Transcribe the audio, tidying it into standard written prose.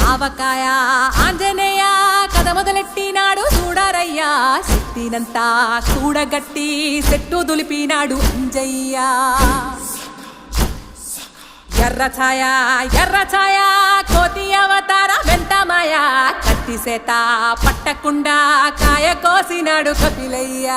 ఆవకాయ ఆంజనేయ కథ మొదలెట్టినాడు చూడారయ్యా శక్తినంతా కూడగట్టి చెట్టు దులిపినాడు అంజయ్య ఎర్ర ఛాయ కోతి అవతార వెంటమాయ కత్తి సేత పట్టకుండా కాయ కోసినాడు కపిలయ్య